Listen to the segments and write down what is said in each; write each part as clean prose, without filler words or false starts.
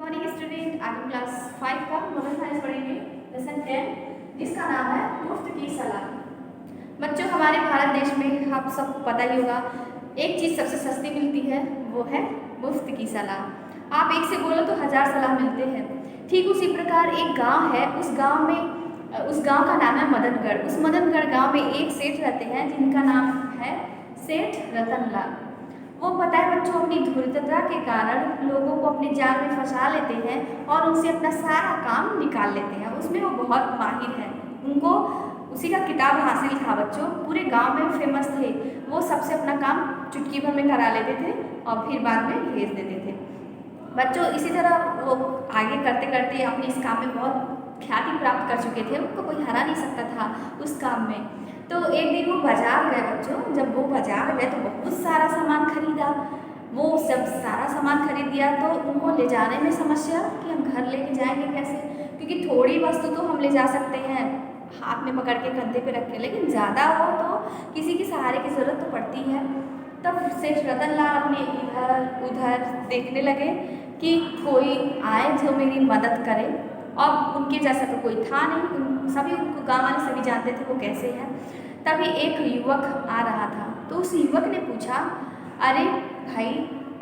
Morning student, आज हम class 5 का मोरल साइंस पढ़ेंगे, लेसन 10 जिसका नाम है मुफ्त की सलाह। बच्चों, हमारे भारत देश में आप सबको पता ही होगा, एक चीज़ सबसे सस्ती मिलती है, वो है मुफ्त की सलाह। आप एक से बोलो तो 1000 सलाह मिलते हैं। ठीक उसी प्रकार एक गांव है, उस गांव का नाम है मदनगढ़। उस मदनगढ़ गांव में एक सेठ रहते हैं जिनका नाम है सेठ रतनलाल। वो पता है बच्चों, अपनी धूर्तता के कारण लोगों को अपने जाल में फंसा लेते हैं और उनसे अपना सारा काम निकाल लेते हैं। उसमें वो बहुत माहिर है, उनको उसी का किताब हासिल था बच्चों, पूरे गांव में फेमस थे। वो सबसे अपना काम चुटकी भर में करा लेते थे और फिर बाद में भेज देते थे। बच्चों, इसी तरह वो आगे करते करते अपने इस काम में बहुत ख्याति प्राप्त कर चुके थे, उनको कोई हरा नहीं सकता था उस काम में। तो एक दिन वो बाजार गए बच्चों। जब वो बाजार गए तो बहुत सारा सामान खरीदा। वो सब सारा सामान खरीद दिया तो उनको ले जाने में समस्या कि हम घर लेके जाएंगे कैसे, क्योंकि थोड़ी वस्तु तो हम ले जा सकते हैं हाथ में पकड़ के कंधे पे रख के, लेकिन ज़्यादा हो तो किसी के सहारे की ज़रूरत तो पड़ती है। तब सेठ रतनलाल अपने इधर उधर देखने लगे कि कोई आए जो मेरी मदद करे, और उनके जैसा तो कोई था नहीं। सभी उनको गाँव वाले सभी जानते थे वो कैसे हैं। तभी एक युवक आ रहा था तो उस युवक ने पूछा, अरे भाई,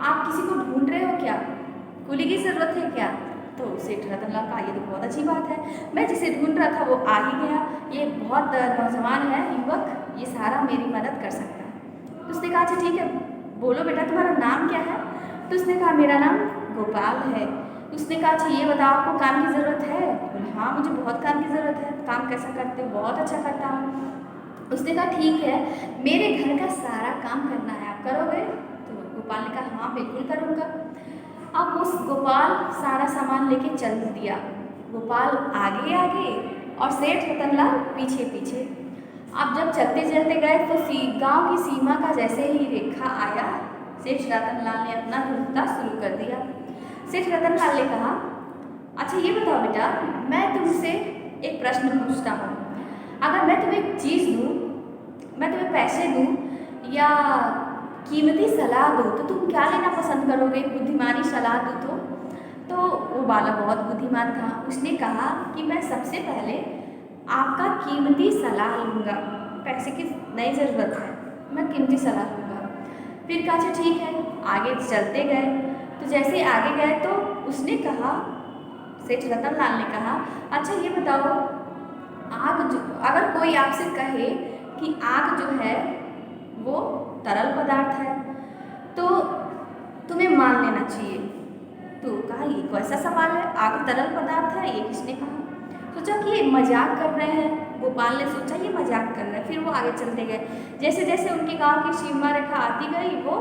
आप किसी को ढूंढ रहे हो क्या? कुली की ज़रूरत है क्या? तो सेठ रतनलाल का ये तो बहुत अच्छी बात है, मैं जिसे ढूंढ रहा था वो आ ही गया। ये बहुत नौजवान है युवक, ये सारा मेरी मदद कर सकता है। तो उसने कहा, अच्छा ठीक है, बोलो बेटा तुम्हारा नाम क्या है? तो उसने कहा, मेरा नाम गोपाल है। उसने कहा, अच्छा ये बताओ आपको काम की ज़रूरत है? बोले, हाँ मुझे बहुत काम की ज़रूरत है। काम कैसा करते हो? बहुत अच्छा करता हूँ। उसने कहा, ठीक है, मेरे घर का सारा काम करना है, आप करोगे? तो गोपाल ने कहा, हाँ बिल्कुल करूँगा। अब उस गोपाल सारा सामान लेके चल दिया। गोपाल आगे आगे और सेठ रतनलाल पीछे पीछे। अब जब चलते चलते गए तो गांव की सीमा का जैसे ही रेखा आया, सेठ रतनलाल ने अपना ढूंढना शुरू कर दिया। सेठ रतनलाल ने कहा, अच्छा ये बताओ बेटा, मैं तुमसे एक प्रश्न पूछता हूँ। अगर मैं तुम्हें एक चीज़ दूँ, मैं तुम्हें पैसे दूँ या कीमती सलाह दूँ, तो तुम क्या लेना पसंद करोगे? बुद्धिमानी सलाह दूँ तो वो बाला बहुत बुद्धिमान था। उसने कहा कि मैं सबसे पहले आपका कीमती सलाह लूँगा, पैसे की नहीं ज़रूरत है, मैं कीमती सलाह लूँगा। फिर कहा, अच्छा ठीक है, आगे चलते गए। तो जैसे आगे गए तो उसने कहा, सेठ रतनलाल ने कहा, अच्छा ये बताओ, आग जो, अगर कोई आपसे कहे कि आग जो है वो तरल पदार्थ है तो तुम्हें मान लेना चाहिए। तो कहा, ये कैसा सवाल है, आग तरल पदार्थ है, ये किसने कहा? सोचा कि ये मजाक कर रहे हैं। गोपाल ने सोचा ये मजाक कर रहे हैं। फिर वो आगे चलते गए। जैसे जैसे उनके गांव की सीमा रेखा आती गई, वो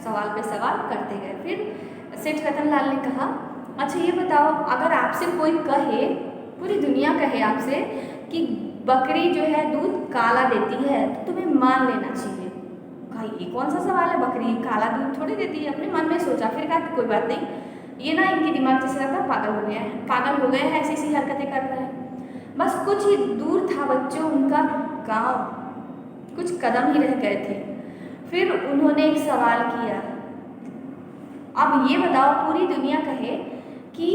सवाल पे सवाल करते गए। फिर सेठ रतनलाल ने कहा, अच्छा ये बताओ, अगर आपसे कोई कहे, पूरी दुनिया कहे आपसे कि बकरी जो है दूध काला देती है, तो तुम्हें मान लेना चाहिए। कहा, ये कौन सा सवाल है, बकरी काला दूध थोड़ी देती है? अपने मन में सोचा। फिर कहा, कोई बात नहीं, ये ना इनके दिमाग जैसे लगता है पागल हो गए हैं, ऐसी ऐसी हरकतें कर रहे हैं। बस कुछ ही दूर था बच्चों उनका गांव, कुछ कदम ही रह गए थे। फिर उन्होंने एक सवाल किया, अब ये बताओ, पूरी दुनिया कहे कि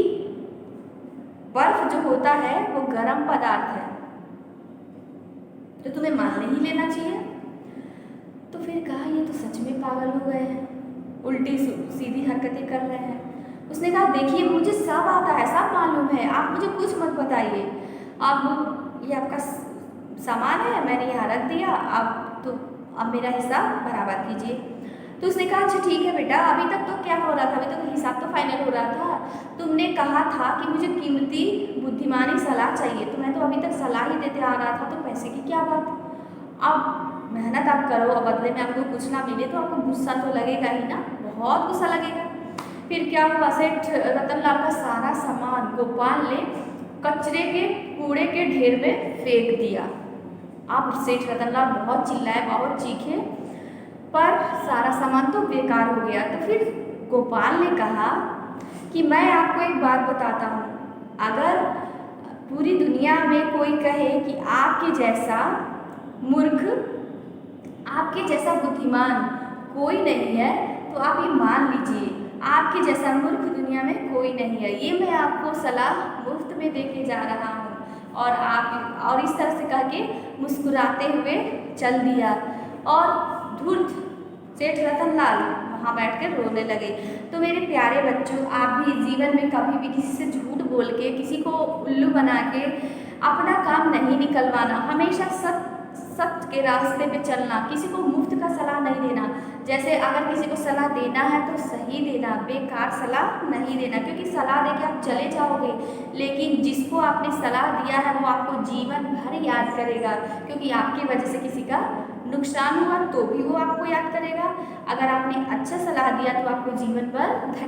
बर्फ जो होता है वो गर्म पदार्थ है, तो तुम्हें मान ही लेना चाहिए। तो फिर कहा, ये तो सच में पागल हो गए हैं, उल्टी सीधी हरकतें कर रहे हैं। उसने कहा, देखिए मुझे सब आता है, सब मालूम है, आप मुझे कुछ मत बताइए। अब ये आपका सामान है, मैंने यहाँ रख दिया, अब मेरा हिसाब बराबर कीजिए। तो उसने कहा, अच्छा ठीक है बेटा, अभी तक तो क्या हो रहा था, अभी तक तो हिसाब तो फाइनल हो रहा था। तुमने कहा था कि मुझे कीमती बुद्धिमानी सलाह चाहिए, तो मैं तो अभी तक सलाह ही देते आ रहा था, तो पैसे की क्या बात? अब मेहनत आप करो और बदले में आपको कुछ ना मिले तो आपको गुस्सा तो लगेगा ही ना, बहुत गुस्सा लगेगा। फिर क्या हुआ, सेठ रतनलाल का सारा सामान गोपाल ने कचरे के कूड़े के ढेर में फेंक दिया। अब सेठ रतनलाल बहुत चिल्लाए, बहुत चीखे, पर सारा सामान तो बेकार हो गया। तो फिर गोपाल ने कहा कि मैं आपको एक बात बताता हूँ, अगर पूरी दुनिया में कोई कहे कि आपके जैसा मूर्ख, आपके जैसा बुद्धिमान कोई नहीं है, तो आप ये मान लीजिए, आपके जैसा मूर्ख दुनिया में कोई नहीं है। ये मैं आपको सलाह मुफ्त में दे के जा रहा हूँ। और इस तरह से कह के मुस्कुराते हुए चल दिया और धूर्त सेठ रतनलाल वहाँ बैठकर रोने लगे। तो मेरे प्यारे बच्चों, आप भी जीवन में कभी भी किसी से झूठ बोल के, किसी को उल्लू बना के अपना काम नहीं निकलवाना। हमेशा सत्य के रास्ते पे चलना, किसी को मुफ्त का सलाह नहीं देना। जैसे अगर किसी को सलाह देना है तो सही देना, बेकार सलाह नहीं देना, क्योंकि सलाह देके आप चले जाओगे, लेकिन जिसको आपने सलाह दिया है वो आपको जीवन भर याद करेगा, क्योंकि आपकी वजह से किसी का नुकसान हुआ तो भी वो आपको याद करेगा। अगर आपने अच्छा सलाह दिया तो आपको जीवन भर